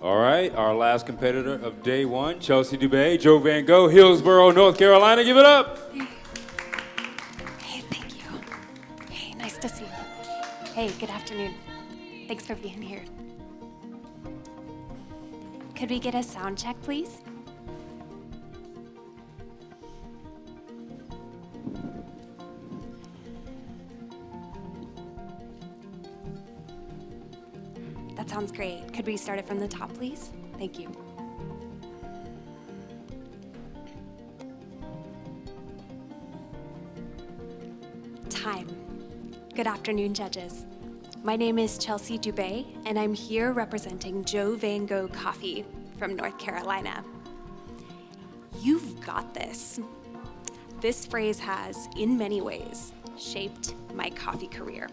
All right, our last competitor of day one, Chelsea Dubay, Joe Van Gogh, Hillsborough, North Carolina. Give it up. Hey, thank you. Hey, nice to see you. Hey, good afternoon. Thanks for being here. Could we get a sound check, please? That sounds great. Could we start it from the top, please? Thank you. Time. Good afternoon, judges. My name is Chelsea Dubay, and I'm here representing Joe Van Gogh Coffee from North Carolina. You've got this. This phrase has, in many ways, shaped my coffee career.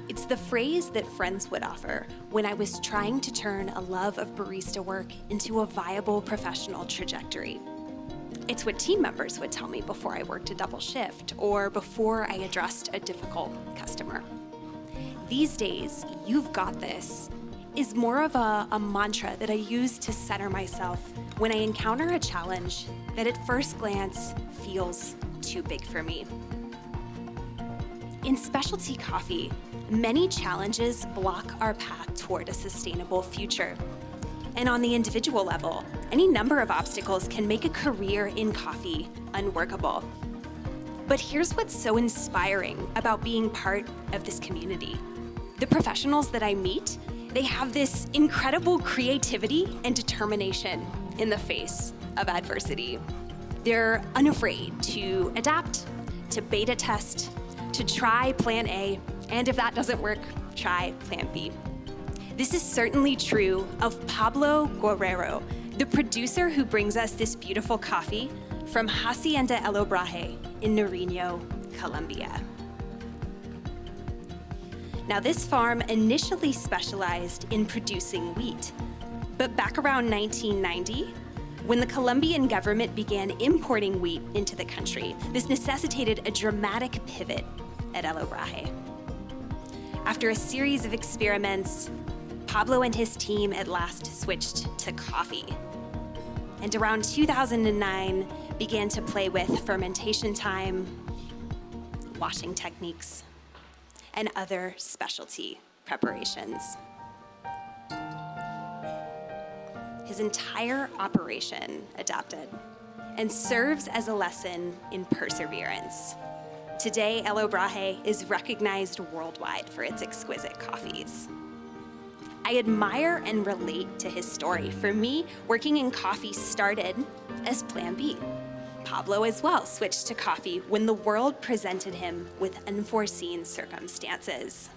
It's the phrase that friends would offer when I was trying to turn a love of barista work into a viable professional trajectory. It's what team members would tell me before I worked a double shift or before I addressed a difficult customer. These days, "you've got this" is more of a mantra that I use to center myself when I encounter a challenge that at first glance feels too big for me. In specialty coffee, many challenges block our path toward a sustainable future. And on the individual level, any number of obstacles can make a career in coffee unworkable. But here's what's so inspiring about being part of this community. The professionals that I meet, they have this incredible creativity and determination in the face of adversity. They're unafraid to adapt, to beta test, to try plan A, and if that doesn't work, try plan B. This is certainly true of Pablo Guerrero, the producer who brings us this beautiful coffee from Hacienda El Obraje in Nariño, Colombia. Now, this farm initially specialized in producing wheat, but back around 1990, when the Colombian government began importing wheat into the country, this necessitated a dramatic pivot at El Obraje. After a series of experiments, Pablo and his team at last switched to coffee. And around 2009, began to play with fermentation time, washing techniques, and other specialty preparations. His entire operation adapted and serves as a lesson in perseverance. Today, El Obraje is recognized worldwide for its exquisite coffees. I admire and relate to his story. For me, working in coffee started as Plan B. Pablo as well switched to coffee when the world presented him with unforeseen circumstances.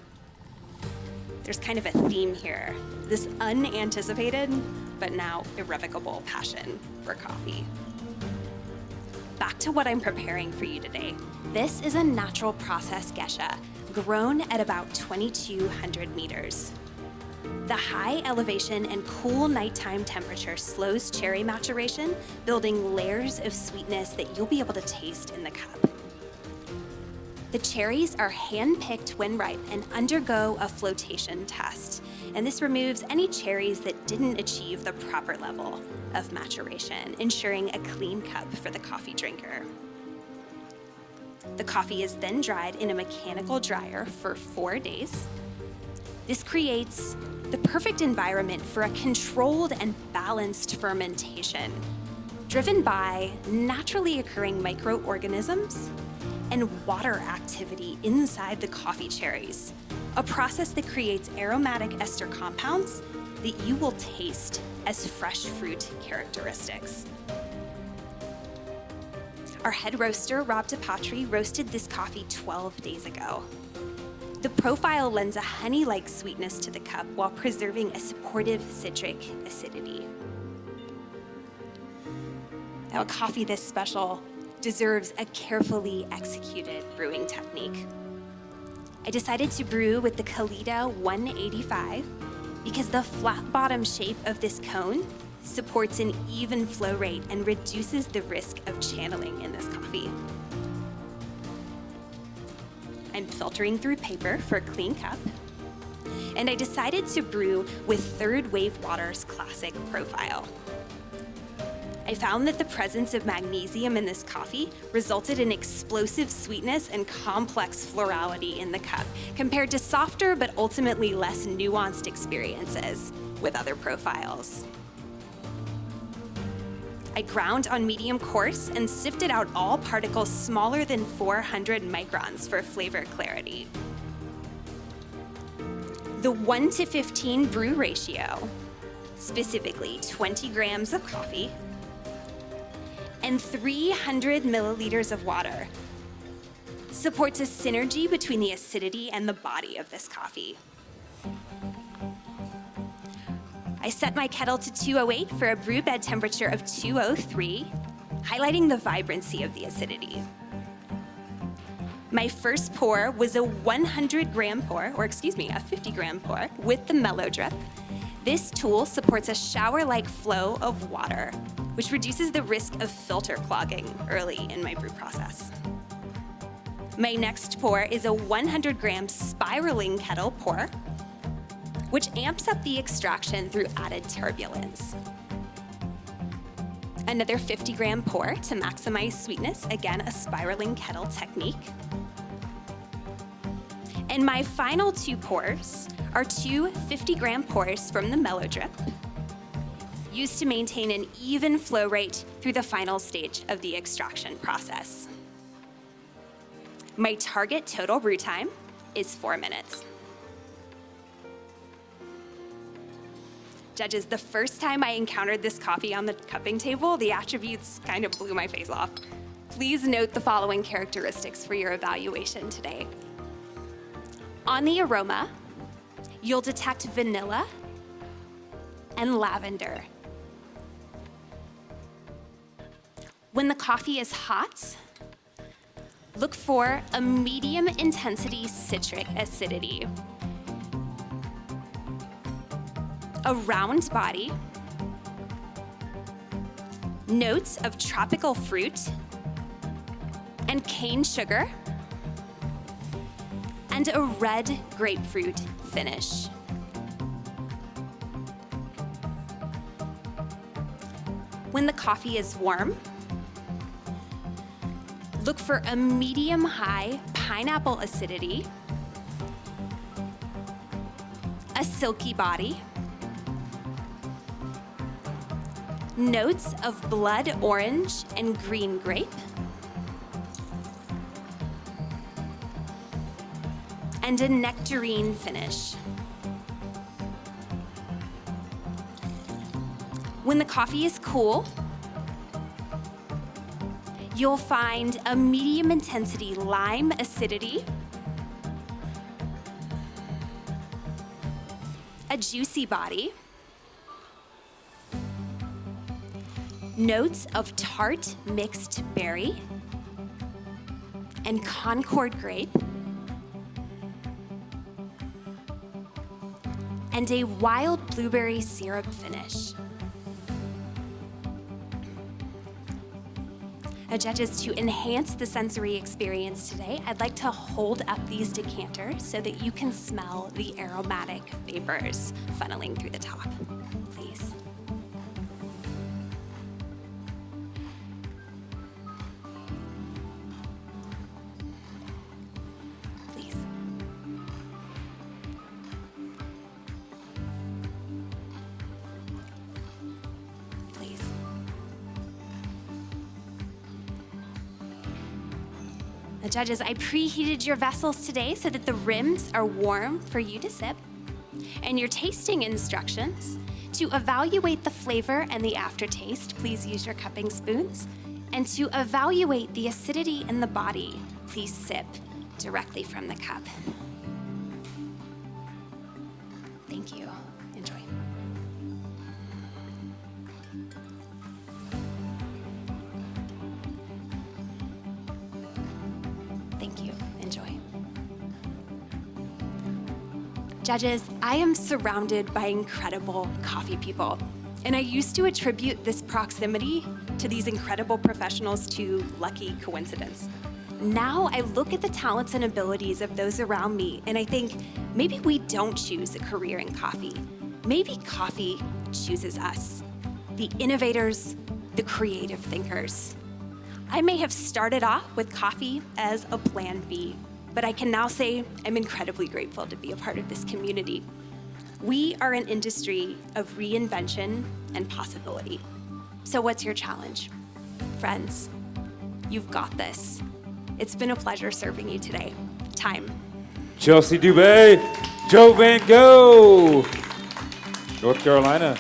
There's kind of a theme here, this unanticipated, but now irrevocable passion for coffee. Back to what I'm preparing for you today. This is a natural process geisha grown at about 2,200 meters. The high elevation and cool nighttime temperature slows cherry maturation, building layers of sweetness that you'll be able to taste in the cup. The cherries are hand-picked when ripe and undergo a flotation test, and this removes any cherries that didn't achieve the proper level of maturation, ensuring a clean cup for the coffee drinker. The coffee is then dried in a mechanical dryer for 4 days. This creates the perfect environment for a controlled and balanced fermentation, driven by naturally occurring microorganisms and water activity inside the coffee cherries, a process that creates aromatic ester compounds that you will taste as fresh fruit characteristics. Our head roaster, Rob DePatri, roasted this coffee 12 days ago. The profile lends a honey-like sweetness to the cup while preserving a supportive citric acidity. Now, a coffee this special deserves a carefully executed brewing technique. I decided to brew with the Kalita 185 because the flat bottom shape of this cone supports an even flow rate and reduces the risk of channeling in this coffee. I'm filtering through paper for a clean cup. and I decided to brew with Third Wave Water's classic profile. I found that the presence of magnesium in this coffee resulted in explosive sweetness and complex florality in the cup, compared to softer but ultimately less nuanced experiences with other profiles. I ground on medium coarse and sifted out all particles smaller than 400 microns for flavor clarity. The 1:15 brew ratio, specifically 20 grams of coffee and 300 milliliters of water, supports a synergy between the acidity and the body of this coffee. I set my kettle to 208 for a brew bed temperature of 203, highlighting the vibrancy of the acidity. My first pour was a 100-gram pour, or excuse me, a 50-gram pour with the mellow drip. This tool supports a shower-like flow of water, which reduces the risk of filter clogging early in my brew process. My next pour is a 100-gram spiraling kettle pour, which amps up the extraction through added turbulence. Another 50-gram pour to maximize sweetness, again, a spiraling kettle technique. And my final two pours are two 50-gram pours from the mellow drip, used to maintain an even flow rate through the final stage of the extraction process. My target total brew time is 4 minutes. Judges, the first time I encountered this coffee on the cupping table, the attributes kind of blew my face off. Please note the following characteristics for your evaluation today. On the aroma, you'll detect vanilla and lavender. When the coffee is hot, look for a medium intensity citric acidity, a round body, notes of tropical fruit and cane sugar, and a red grapefruit finish. When the coffee is warm, look for a medium-high pineapple acidity, a silky body, notes of blood orange and green grape, and a nectarine finish. When the coffee is cool, you'll find a medium intensity lime acidity, a juicy body, notes of tart mixed berry and Concord grape, and a wild blueberry syrup finish. Now, judges, to enhance the sensory experience today, I'd like to hold up these decanters so that you can smell the aromatic vapors funneling through the top. Please. Please. Please. Now, judges, I preheated your vessels today so that the rims are warm for you to sip, and your tasting instructions to evaluate the flavor and the aftertaste, please use your cupping spoons, and to evaluate the acidity in the body, please sip directly from the cup. Thank you. Enjoy. Thank you. Enjoy. Judges, I am surrounded by incredible coffee people, and I used to attribute this proximity to these incredible professionals to lucky coincidence. Now I look at the talents and abilities of those around me, and I think maybe we don't choose a career in coffee. Maybe coffee chooses us, the innovators, the creative thinkers. I may have started off with coffee as a plan B, but I can now say I'm incredibly grateful to be a part of this community. We are an industry of reinvention and possibility. So what's your challenge? Friends, you've got this. It's been a pleasure serving you today. Time. Chelsea Dubay, Joe Van Gogh, North Carolina,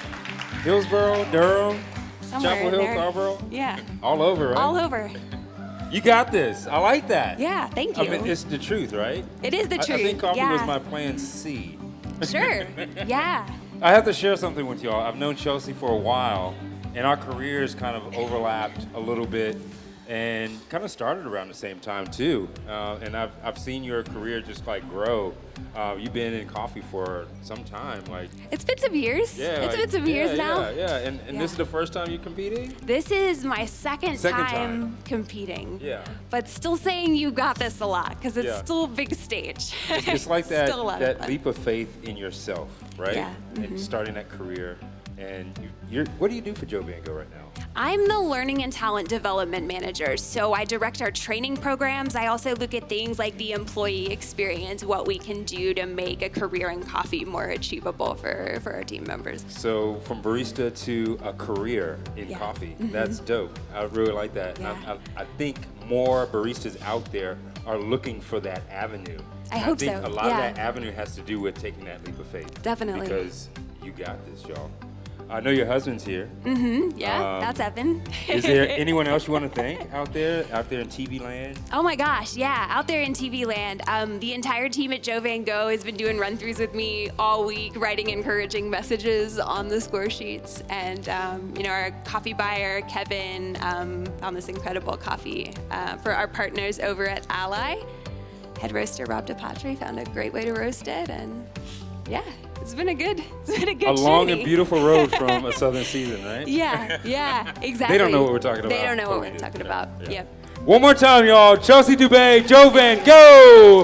Hillsborough, Durham, Somewhere Chapel in Hill, there. Carrboro. Yeah, All over, right? all over. You got this. I like that. Yeah, thank you. I mean, it's the truth, right? It is the truth. I think coffee yeah. was my plan C. Sure, yeah. I have to share something with y'all. I've known Chelsea for a while, and our careers kind of overlapped a little bit and kind of started around the same time too. And I've seen your career just like grow. You've been in coffee for some time, like It's been some years. yeah, It's like, been some years now. Yeah. And Yeah. this is the first time you're competing? This is my second Second time time. competing. Yeah. But still saying you got this a lot because it's Yeah. still a big stage. It's like that Still a lot of that fun. leap of faith in yourself, right? Yeah. And starting that career. And you're what do you do for Joe Van Gogh right now? I'm the Learning and Talent Development Manager, so I direct our training programs. I also look at things like the employee experience, what we can do to make a career in coffee more achievable for our team members. So from barista to a career in Yeah. coffee, that's dope. I really like that. And Yeah. I think more baristas out there are looking for that avenue. I And hope think so, a lot yeah. of that avenue has to do with taking that leap of faith. Definitely. Because you got this, y'all. I know your husband's here. Yeah, that's Evan. Is there anyone else you want to thank out there in TV land? Oh my gosh, yeah, out there in TV land, the entire team at Joe Van Gogh has been doing run-throughs with me all week, writing encouraging messages on the score sheets, and our coffee buyer, Kevin, found this incredible coffee for our partners over at Ally. Head roaster Rob DePatre found a great way to roast it, and yeah, it's been a good A long journey. and beautiful road from a southern season, right? Yeah, exactly. They don't know what we're talking about. They don't know but what we we're do. talking Yeah, about. yeah. Yep. One more time, y'all. Chelsea Dubay, Joe Van Gogh.